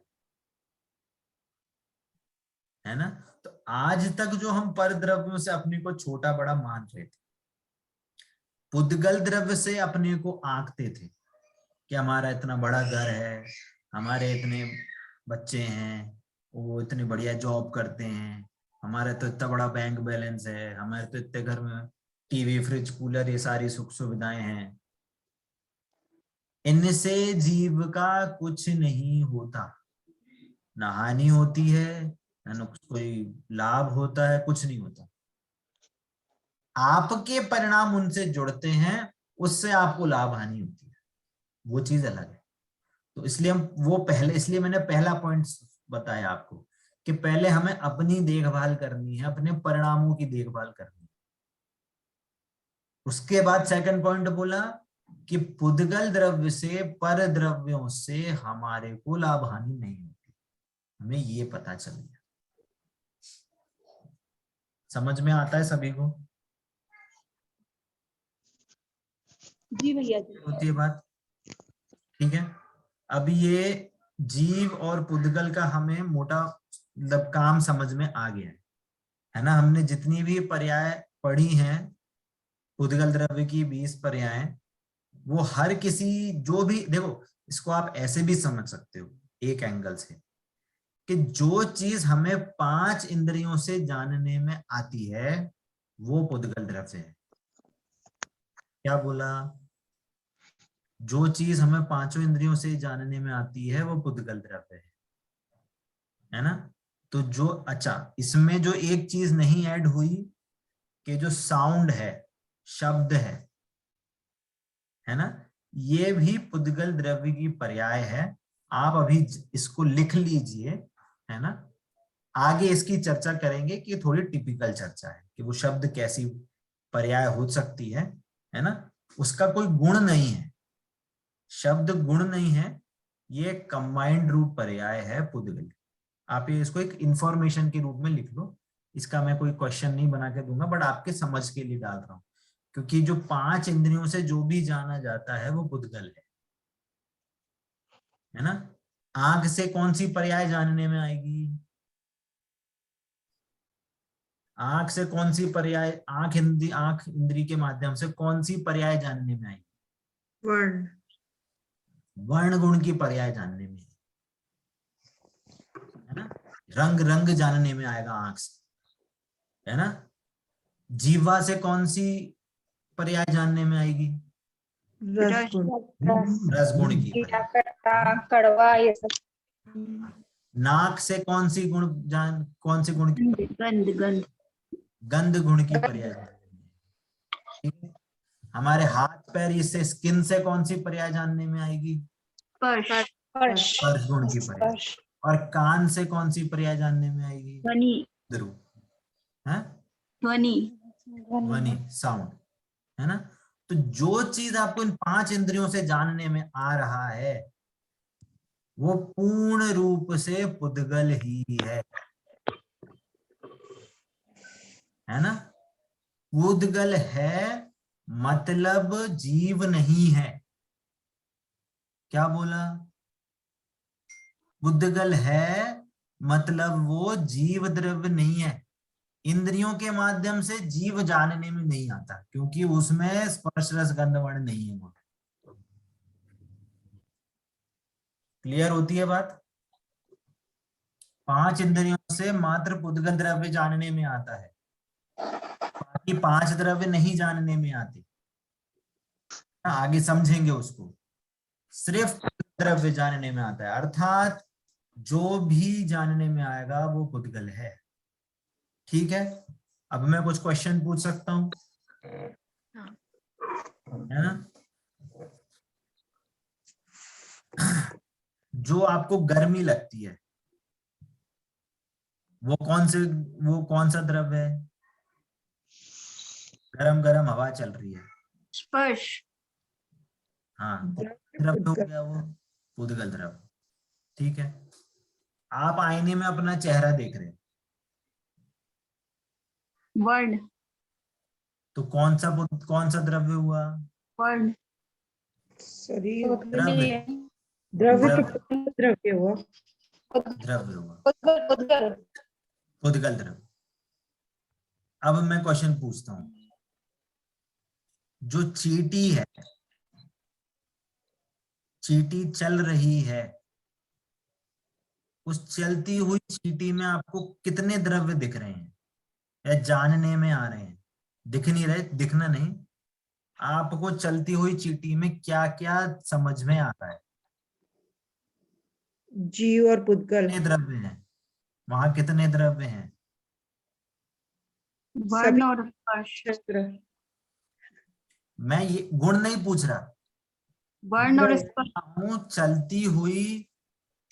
है ना। तो आज तक जो हम पर द्रव्यों से अपने को छोटा बड़ा मान रहे थे, पुद्गल द्रव्य से अपने को आंकते थे कि हमारा इतना बड़ा घर है, हमारे इतने बच्चे हैं, वो इतनी बढ़िया जॉब करते हैं, हमारे तो इतना बड़ा बैंक बैलेंस है, हमारे तो इतने घर में टीवी, फ्रिज, कूलर, ये सारी सुख सुविधाएं हैं। इनसे जीव का कुछ नहीं होता, ना हानि होती है, ना कोई लाभ होता है, कुछ नहीं होता। आपके परिणाम उनसे जुड़ते हैं, उससे आपको लाभ हानि होती है, वो चीज अलग है। तो इसलिए इसलिए मैंने पहला पॉइंट बताया आपको कि पहले हमें अपनी देखभाल करनी है, अपने परिणामों की देखभाल करनी है। उसके बाद सेकंड पॉइंट बोला कि पुद्गल द्रव्य से, पर द्रव्यों से हमारे को लाभ हानि नहीं होती, हमें ये पता चल गया। समझ में आता है सभी को? जी भैया जी। होती है बात, ठीक है। अब ये जीव और पुद्गल का हमें मोटा मतलब काम समझ में आ गया है ना। हमने जितनी भी पर्याय पढ़ी हैं, पुद्गल द्रव्य की 20 पर्याय, वो हर किसी, जो भी, देखो इसको आप ऐसे भी समझ सकते हो एक एंगल से, कि जो चीज हमें 5 इंद्रियों से जानने में आती है वो पुद्गल द्रव्य है। क्या बोला? जो चीज हमें पांचों इंद्रियों से जानने में आती है वो पुद्गल द्रव्य है ना। तो जो अच्छा, इसमें जो एक चीज नहीं ऐड हुई कि जो साउंड है, शब्द है ना, ये भी पुद्गल द्रव्य की पर्याय है। आप अभी इसको लिख लीजिए, है ना। आगे इसकी चर्चा करेंगे कि थोड़ी टिपिकल चर्चा है कि वो शब्द कैसी पर्याय हो सकती है ना। उसका कोई गुण नहीं है, शब्द गुण नहीं है, ये कंबाइंड रूप पर्याय है पुद्गल। आप ये इसको एक इंफॉर्मेशन के रूप में लिख लो, इसका मैं कोई क्वेश्चन नहीं बना के दूंगा, बट आपके समझ के लिए डाल रहा हूं, क्योंकि जो पांच इंद्रियों से जो भी जाना जाता है वो पुद्गल है ना। आंख से कौन सी पर्याय जानने में आएगी? आंख से कौन सी पर्याय, आंख इंद्री के माध्यम से कौन सी पर्याय जानने में आएगी? वर्ण। वर्ण गुण की पर्याय जानने में, है ना। रंग जानने में आएगा आंख से, है ना। जीवा से कौन सी पर्याय जानने में आएगी? रसगुण। रस गुण की पर्याय। कड़वा, ये सब। नाक से कौन सी गुण की? गंध गंध गंध गुण की पर्याय जानने में। ठीक है। हमारे हाथ पैर, इससे स्किन से कौन सी पर्याय जानने में आएगी? स्पर्श स्पर्श गुण की पर्याय। और कान से कौन सी पर्याय जानने में आएगी? ध्वनि ध्रुव, है ध्वनि, साउंड, है ना। तो जो चीज आपको इन पांच इंद्रियों से जानने में आ रहा है वो पूर्ण रूप से पुद्गल ही है ना। पुद्गल है मतलब जीव नहीं है। क्या बोला? पुद्गल है मतलब वो जीव द्रव्य नहीं है। इंद्रियों के माध्यम से जीव जानने में नहीं आता, क्योंकि उसमें स्पर्श रस गंध वर्ण नहीं है। वो क्लियर होती है बात? पांच इंद्रियों से मात्र पुद्गल द्रव्य जानने में आता है, बाकी पांच द्रव्य नहीं जानने में आते। आगे समझेंगे उसको। सिर्फ द्रव्य जानने में आता है, अर्थात जो भी जानने में आएगा वो पुद्गल है। ठीक है। अब मैं कुछ क्वेश्चन पूछ सकता हूँ, है ना। जो आपको गर्मी लगती है वो कौन सा द्रव्य है? गरम गरम हवा चल रही है, स्पर्श हाँ, द्रव्य हो गया वो, पुद्गल द्रव्य। ठीक है। आप आईने में अपना चेहरा देख रहे हैं, वर्ण तो कौन सा द्रव्य हुआ? वर्ण शरीर। द्रव्य, द्रव्य द्रव्य हुआ। द्रव्य हुआ, पुद्गल द्रव्य। अब मैं क्वेश्चन पूछता हूं, जो चींटी है, चींटी चल रही है, उस चलती हुई चींटी में आपको कितने द्रव्य दिख रहे हैं या जानने में आ रहे हैं? दिख नहीं रहे, दिखना नहीं, आपको चलती हुई चींटी में क्या क्या समझ में आता है? जीव और पुद्गल। कितने द्रव्य हैं वहां? कितने द्रव्य हैं? वर्ण और स्पर्श मैं ये गुण नहीं पूछ रहा वर्ण और स्पर्श हूं, चलती हुई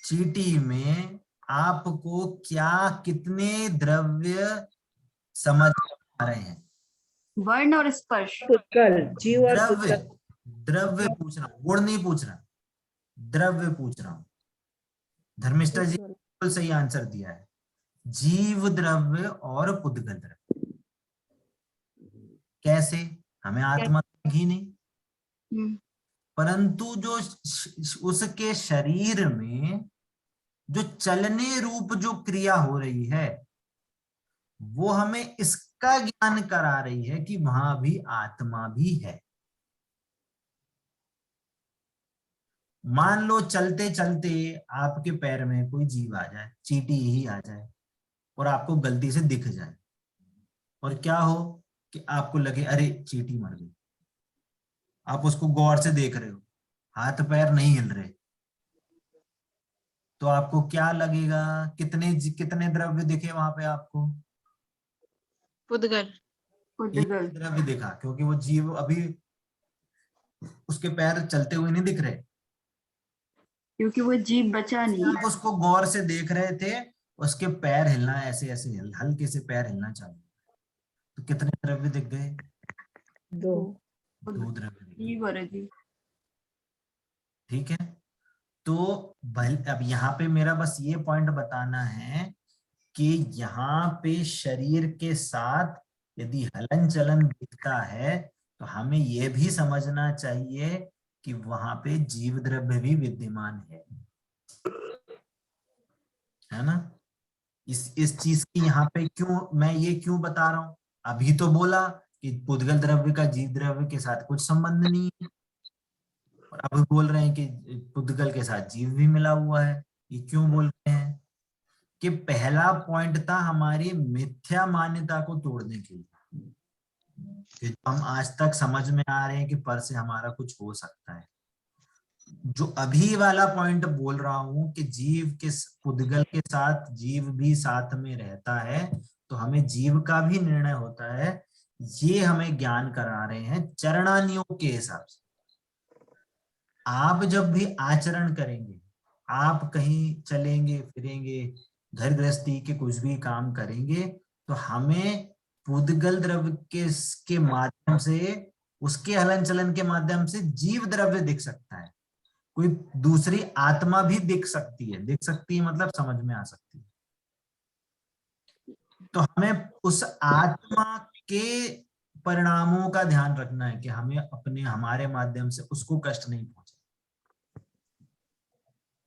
चींटी में आपको क्या कितने द्रव्य समझ आ रहे हैं? वर्ण और स्पर्श पुद्गल, जीव और द्रव्य, पुद्गल। द्रव्य पूछ रहा हूं, गुण नहीं पूछ रहा, द्रव्य पूछ रहा हूं। धर्मिष्ठा जी बिल्कुल सही आंसर दिया है, जीव द्रव्य और पुद्गल द्रव्य। कैसे? हमें आत्मा दिखी नहीं, परंतु जो उसके शरीर में जो चलने रूप जो क्रिया हो रही है वो हमें इसका ज्ञान करा रही है कि वहां भी आत्मा भी है। मान लो चलते चलते आपके पैर में कोई जीव आ जाए, चींटी ही आ जाए और आपको गलती से दिख जाए, और क्या हो, कि आपको लगे अरे चींटी मर गई, आप उसको गौर से देख रहे हो, हाथ पैर नहीं हिल रहे, तो आपको क्या लगेगा? कितने द्रव्य दिखे वहां पे आपको? पुद्गल। एक उद्गल। द्रव्य दिखा, क्योंकि वो जीव अभी उसके पैर चलते हुए नहीं दिख रहे, क्योंकि वो जीव बचा नहीं। आप उसको गौर से देख रहे थे, उसके पैर हिलना ऐसे ऐसे हल्के से पैर हिलना चालू, तो कितने द्रव्य दिख गए? 2। 2 द्रव्य दिख गए। जीव और अजीव। ठीक है, तो अब यहाँ पे मेरा बस ये पॉइंट बताना है कि यहाँ पे शरीर के साथ यदि हलन चलन दिखता है तो हमें यह भी समझना चाहिए कि वहां पे जीव द्रव्य भी विद्यमान है ना? इस चीज की यहाँ पे मैं ये क्यों बता रहा हूं? अभी तो बोला कि पुद्गल द्रव्य का जीव द्रव्य के साथ कुछ संबंध नहीं है, और अब बोल रहे हैं कि पुद्गल के साथ जीव भी मिला हुआ है। ये क्यों बोल रहे हैं? कि पहला पॉइंट था हमारी मिथ्या मान्यता को तोड़ने के लिए, कि हम आज तक समझ में आ रहे हैं कि पर से हमारा कुछ हो सकता है। जो अभी वाला पॉइंट बोल रहा हूं कि जीव के पुद्गल के साथ जीव भी साथ में रहता है, तो हमें जीव का भी निर्णय होता है, ये हमें ज्ञान करा रहे हैं चरणानियों के हिसाब से। आप जब भी आचरण करेंगे, आप कहीं चलेंगे फिरेंगे, घर गृहस्थी के कुछ भी काम करेंगे, तो हमें पुद्गल द्रव्य के माध्यम से, उसके हलन चलन के माध्यम से जीव द्रव्य दिख सकता है, कोई दूसरी आत्मा भी दिख सकती है मतलब समझ में आ सकती है। तो हमें उस आत्मा के परिणामों का ध्यान रखना है कि हमें हमारे माध्यम से उसको कष्ट नहीं पहुंचे।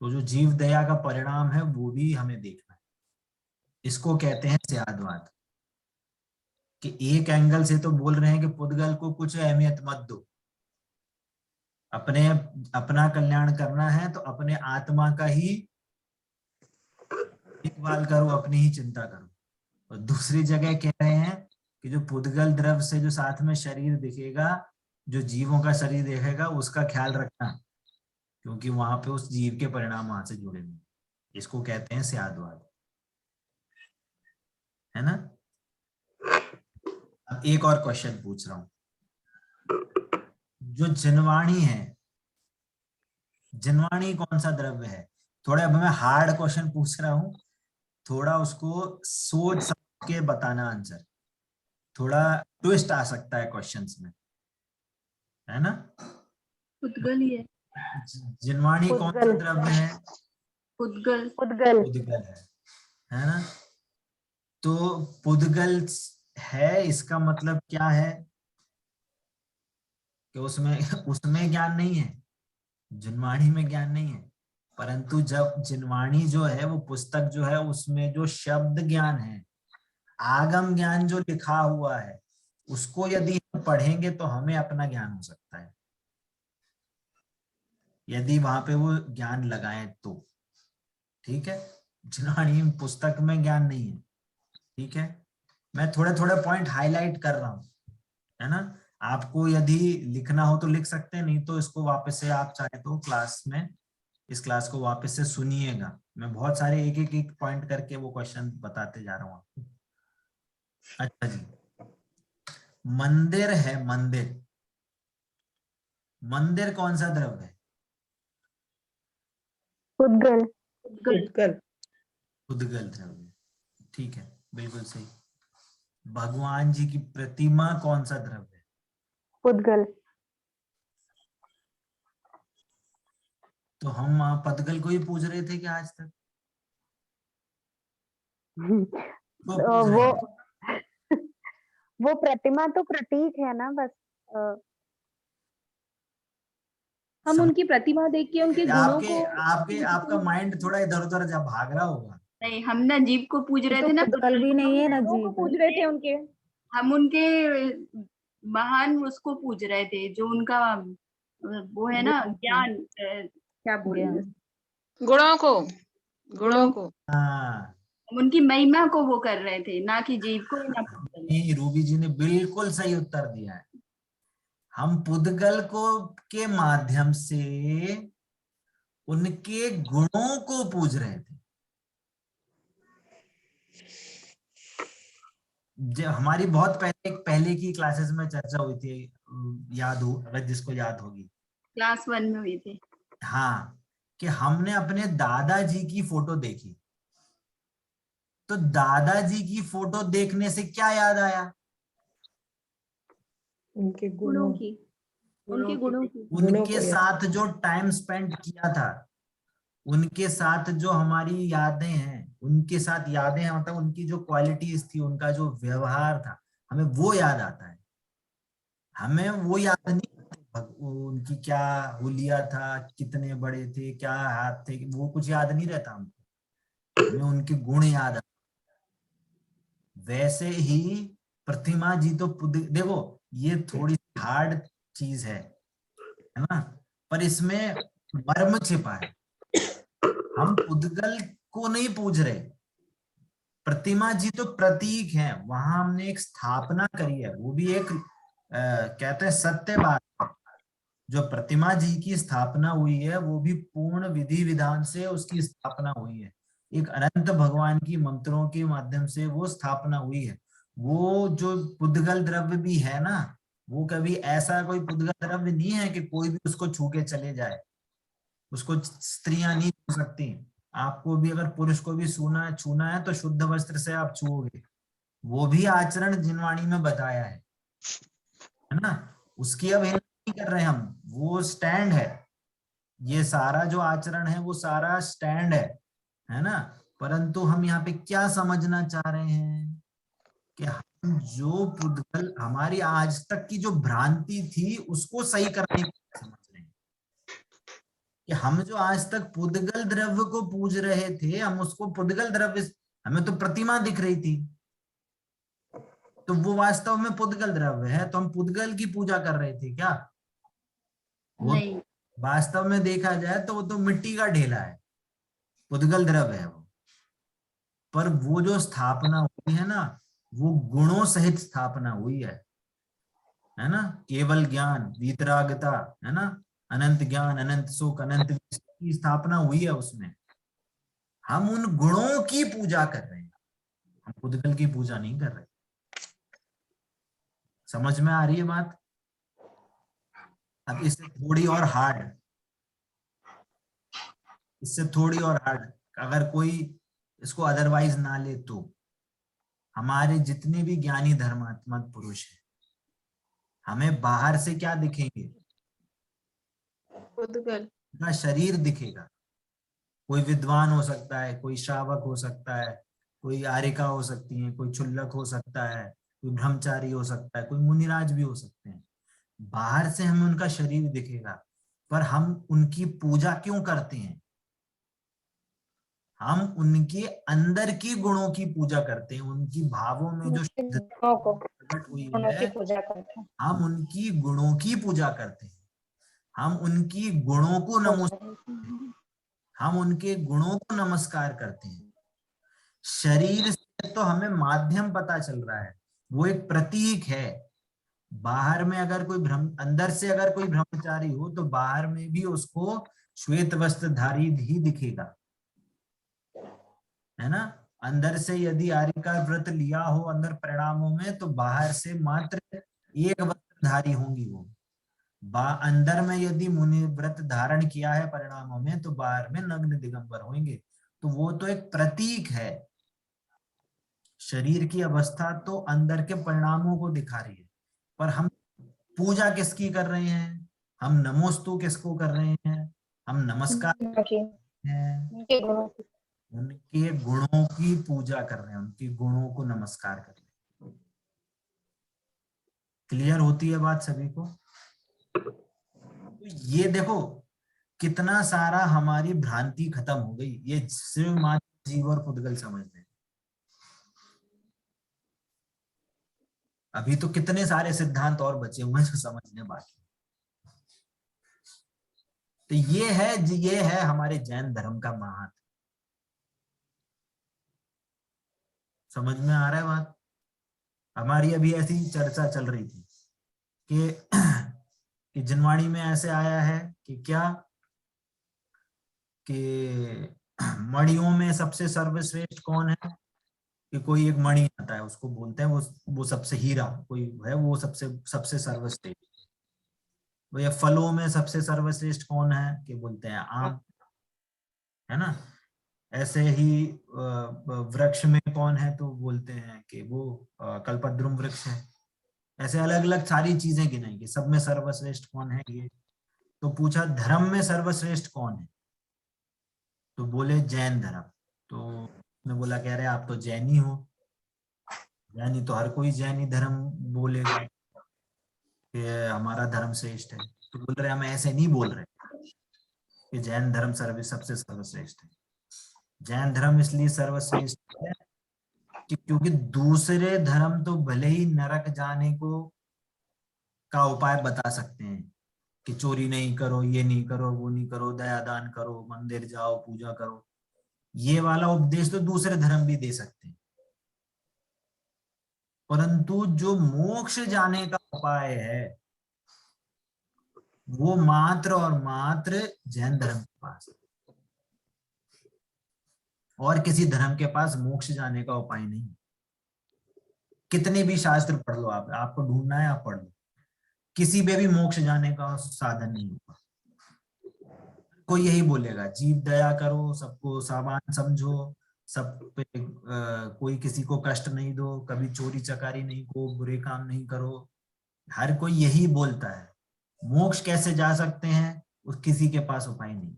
तो जो जीव दया का परिणाम है वो भी हमें देखना है। इसको कहते हैं स्याद्वाद, कि एक एंगल से तो बोल रहे हैं कि पुद्गल को कुछ अहमियत मत दो, अपना कल्याण करना है तो अपने आत्मा का ही देखभाल करो, अपनी ही चिंता करो। और दूसरी जगह कह रहे हैं कि जो पुद्गल द्रव्य से जो साथ में शरीर दिखेगा, जो जीवों का शरीर देखेगा, उसका ख्याल रखना, क्योंकि वहां पे उस जीव के परिणाम वहां से जुड़े हुए। इसको कहते हैं स्याद्वाद, है ना? अब एक और क्वेश्चन पूछ रहा हूं, जो जिनवाणी है, जिनवाणी कौन सा द्रव्य है? थोड़ा अब मैं हार्ड क्वेश्चन पूछ रहा हूं, थोड़ा उसको सोच समझ के बताना आंसर, थोड़ा ट्विस्ट आ सकता है क्वेश्चंस में, है ना? उद्गल ही है। जिनवाणी कौन सा पुद्गल। द्रव्य है? उद्गल। पुद्गल। पुद्गल है ना? तो पुद्गल है, इसका मतलब क्या है? कि उसमें ज्ञान नहीं है, जिनवाणी में ज्ञान नहीं है, परंतु जब जिनवाणी जो है वो पुस्तक जो है, उसमें जो शब्द ज्ञान है, आगम ज्ञान जो लिखा हुआ है, उसको यदि हम पढ़ेंगे तो हमें अपना ज्ञान हो सकता है, यदि वहां पे वो ज्ञान लगाएं तो। ठीक है, जिनवाणी पुस्तक में ज्ञान नहीं है। ठीक है, मैं थोड़े थोड़े पॉइंट हाईलाइट कर रहा हूं, है ना? आपको यदि लिखना हो तो लिख सकते हैं, नहीं तो इसको वापस से आप चाहे तो क्लास में, इस क्लास को वापस से सुनिएगा। मैं बहुत सारे एक पॉइंट करके वो क्वेश्चन बताते जा रहा हूँ आपको। अच्छा जी, मंदिर है, मंदिर, मंदिर कौन सा द्रव्य है? पुद्गल। पुद्गल। पुद्गल द्रव्य, ठीक है, बिल्कुल सही। भगवान जी की प्रतिमा कौन सा द्रव्य है? पुद्गल। तो हम पुद्गल को ही पूछ रहे थे कि आज तक तो पूछ रहे वो हैं। वो प्रतिमा तो प्रतीक है ना, बस हम उनकी प्रतिमा देख के उनके गुणों आपके को आपके आपका माइंड थोड़ा इधर उधर जब भाग रहा होगा। नहीं, हम ना जीव को पूछ रहे तो थे ना। पुद्गल भी नहीं है ना गुणों को जीव। पूछ रहे थे उनके। हम उनके महान उसको पूछ रहे थे, जो उनका वो है ना ज्ञान, क्या बोलेंगे, ज्ञान। गुणों को, गुणों को। हाँ, उनकी महिमा को वो कर रहे थे, ना कि जीव को, ना पुद्गल। नहीं, रूबी जी ने बिल्कुल सही उत्तर दिया है। हम पुद्गल को के माध्यम से उनके गुणों को पूज रहे थे। जब हमारी बहुत पहले की क्लासेस में चर्चा हुई थी, याद हो अगर जिसको याद होगी, क्लास 1 में हुई थी। हाँ, कि हमने अपने दादाजी की फोटो देखी, तो दादाजी की फोटो देखने से क्या याद आया? उनके गुणों गुणों की, उनके गुणों की। गुणों उनके को याद। साथ जो टाइम स्पेंड किया था, उनके साथ जो हमारी यादें हैं, उनके साथ यादें हैं मतलब उनकी जो क्वालिटीज थी, उनका जो व्यवहार था, हमें वो याद आता है। हमें वो याद नहीं आते उनकी क्या हुलिया था, कितने बड़े थे, क्या हाथ थे, वो कुछ याद नहीं रहता हमको, हमें उनके गुण याद आते। वैसे ही प्रतिमा जी तो देखो, ये थोड़ी हार्ड चीज है ना, पर इसमें मर्म छिपा है। हम पुद्गल को नहीं पूज रहे, प्रतिमा जी तो प्रतीक है, वहां हमने एक स्थापना करी है, वो भी एक कहते हैं सत्य बात है। जो प्रतिमा जी की स्थापना हुई है वो भी पूर्ण विधि विधान से उसकी स्थापना हुई है, एक अनंत भगवान की मंत्रों के माध्यम से वो स्थापना हुई है। वो जो पुद्गल द्रव्य भी है ना, वो कभी ऐसा कोई पुद्गल द्रव्य नहीं है कि कोई भी उसको छू के चले जाए, उसको स्त्रियां नहीं छू सकती। आपको भी अगर पुरुष को भी छूना है तो शुद्ध वस्त्र से आप छूओगे, वो भी आचरण जिनवाणी में बताया है ना, उसकी अब नहीं कर रहे हम, वो स्टैंड है, ये सारा जो आचरण है वो सारा स्टैंड है ना। परंतु हम यहाँ पे क्या समझना चाह रहे हैं कि हम जो पुद्गल, हमारी आज तक की जो भ्रांति थी उसको सही करने की समझ रहे हैं कि हम जो आज तक पुद्गल द्रव्य को पूज रहे थे, हम उसको पुद्गल द्रव्य, हमें तो प्रतिमा दिख रही थी, तो वो वास्तव में पुद्गल द्रव्य है, तो हम पुद्गल की पूजा कर रहे थे क्या? वो नहीं, वास्तव में देखा जाए तो वो तो मिट्टी का ढेला है, पुद्गल द्रव्य है वो। पर वो जो स्थापना हुई है ना, वो गुणों सहित स्थापना हुई है ना। केवल ज्ञान, वीतरागता, है ना, अनंत ज्ञान, अनंत सुख, अनंत की स्थापना हुई है उसमें। हम उन गुणों की पूजा कर रहे हैं, हम पुद्गल की पूजा नहीं कर रहे। समझ में आ रही है बात? अब इससे थोड़ी और हार्ड, इससे थोड़ी और हार्ड, अगर कोई इसको अदरवाइज ना ले तो, हमारे जितने भी ज्ञानी धर्मात्मक पुरुष हैं, हमें बाहर से क्या दिखेंगे? पुद्गल। उनका शरीर दिखेगा। कोई विद्वान हो सकता है, कोई श्रावक हो सकता है, कोई आर्यिका हो सकती है, कोई क्षुल्लक हो सकता है, कोई ब्रह्मचारी हो सकता है, कोई मुनिराज भी हो सकते हैं। बाहर से हमें उनका शरीर दिखेगा, पर हम उनकी पूजा क्यों करते हैं? हम उनके अंदर की गुणों की पूजा करते हैं, उनकी भावों में जो गुणों को, प्रकट हुई गुणों की है, पूजा करते हैं। हम उनकी गुणों की पूजा करते हैं, हम उनकी गुणों को हम उनके गुणों को नमस्कार करते हैं। शरीर से तो हमें माध्यम पता चल रहा है, वो एक प्रतीक है। बाहर में अगर कोई अंदर से अगर कोई ब्रह्मचारी हो तो बाहर में भी उसको श्वेत वस्त्रधारी ही दिखेगा, है ना। अंदर से यदि आर्य का व्रत लिया हो अंदर परिणामों में, तो बाहर से मात्र एक वस्त्रधारी होंगी वो। अंदर में यदि मुनि व्रत धारण किया है परिणामों में, तो बाहर में नग्न दिगंबर होंगे। तो वो तो एक प्रतीक है। शरीर की अवस्था तो अंदर के परिणामों को दिखा रही है, पर हम पूजा किसकी कर रहे हैं? हम नमोस्तु किसको कर रहे हैं? हम नमस्कार हैं, उनके गुणों की। उनके गुणों की पूजा कर रहे हैं, उनके गुणों को नमस्कार कर रहे हैं। क्लियर होती है बात सभी को? तो ये देखो कितना सारा हमारी भ्रांति खत्म हो गई, ये सिर्फ मात्र जीव और पुद्गल समझने। अभी तो कितने सारे सिद्धांत और बचे हुए हैं जो समझने बाकी। तो ये है हमारे जैन धर्म का महात्म। समझ में आ रहा है बात? हमारी अभी ऐसी चर्चा चल रही थी कि जिनवाणी में ऐसे आया है कि क्या कि मणियों में सबसे सर्वश्रेष्ठ कौन है, कि कोई एक मणि आता है उसको बोलते हैं वो सबसे हीरा कोई है, वो सबसे सर्वश्रेष्ठ। वो ये फलों में सबसे सर्वश्रेष्ठ कौन है कि बोलते हैं आम, है ना। ऐसे ही वृक्ष में कौन है तो बोलते हैं कि वो कल्पद्रुम वृक्ष है। ऐसे अलग अलग सारी चीजें गिनाई कि सब में सर्वश्रेष्ठ कौन है ये। तो पूछा धर्म में सर्वश्रेष्ठ कौन है, तो बोले जैन धर्म। तो उसने बोला कह रहे आप तो जैनी हो। जैनी तो हर कोई जैनी धर्म बोलेगा कि हमारा धर्म श्रेष्ठ है। तो बोल रहे हम ऐसे नहीं बोल रहे कि जैन धर्म सबसे सर्वश्रेष्ठ है। जैन धर्म इसलिए सर्वश्रेष्ठ है कि क्योंकि दूसरे धर्म तो भले ही नरक जाने को का उपाय बता सकते हैं कि चोरी नहीं करो, ये नहीं करो, वो नहीं करो, दया दान करो, मंदिर जाओ, पूजा करो, ये वाला उपदेश तो दूसरे धर्म भी दे सकते हैं। परंतु जो मोक्ष जाने का उपाय है वो मात्र और मात्र जैन धर्म के पास है, और किसी धर्म के पास मोक्ष जाने का उपाय नहीं। कितने भी शास्त्र पढ़ लो आप, आपको ढूंढना है आप पढ़ लो, किसी पे भी मोक्ष जाने का साधन नहीं होगा। कोई यही बोलेगा जीव दया करो, सबको सामान समझो, सब पे कोई किसी को कष्ट नहीं दो, कभी चोरी चकारी नहीं को, बुरे काम नहीं करो। हर कोई यही बोलता है। मोक्ष कैसे जा सकते हैं उस किसी के पास उपाय नहीं,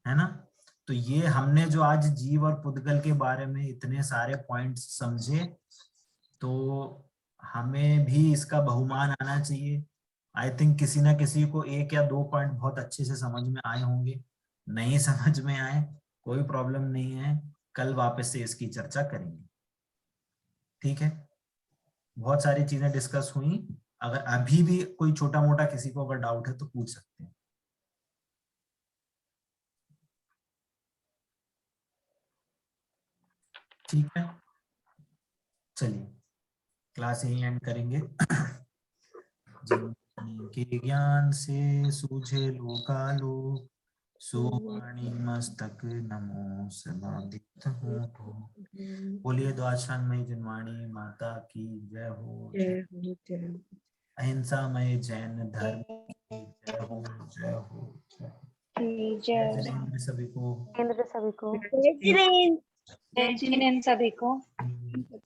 है ना। तो ये हमने जो आज जीव और पुद्गल के बारे में इतने सारे पॉइंट्स समझे, तो हमें भी इसका बहुमान आना चाहिए। आई थिंक किसी ना किसी को एक या दो पॉइंट बहुत अच्छे से समझ में आए होंगे। नहीं समझ में आए कोई प्रॉब्लम नहीं है, कल वापस से इसकी चर्चा करेंगे, ठीक है। बहुत सारी चीजें डिस्कस हुई। अगर अभी भी कोई छोटा मोटा किसी को अगर डाउट है तो पूछ सकते हैं। ठीक है, चलिए क्लास यही एंड करेंगे। जिनके ज्ञान से सूझे लोकालोक, सुवाणी मस्तक नमो समादित हूँ तो। बोलिए द्वादशानमयी जिनवाणी माता की जय हो। जय हो जय हो। अहिंसामय जैन धर्म की जय हो, जय हो, जय हो। जय जिनेंद्र सभी को। केंद्र सभी को। जय जिनेंद्र सभी को।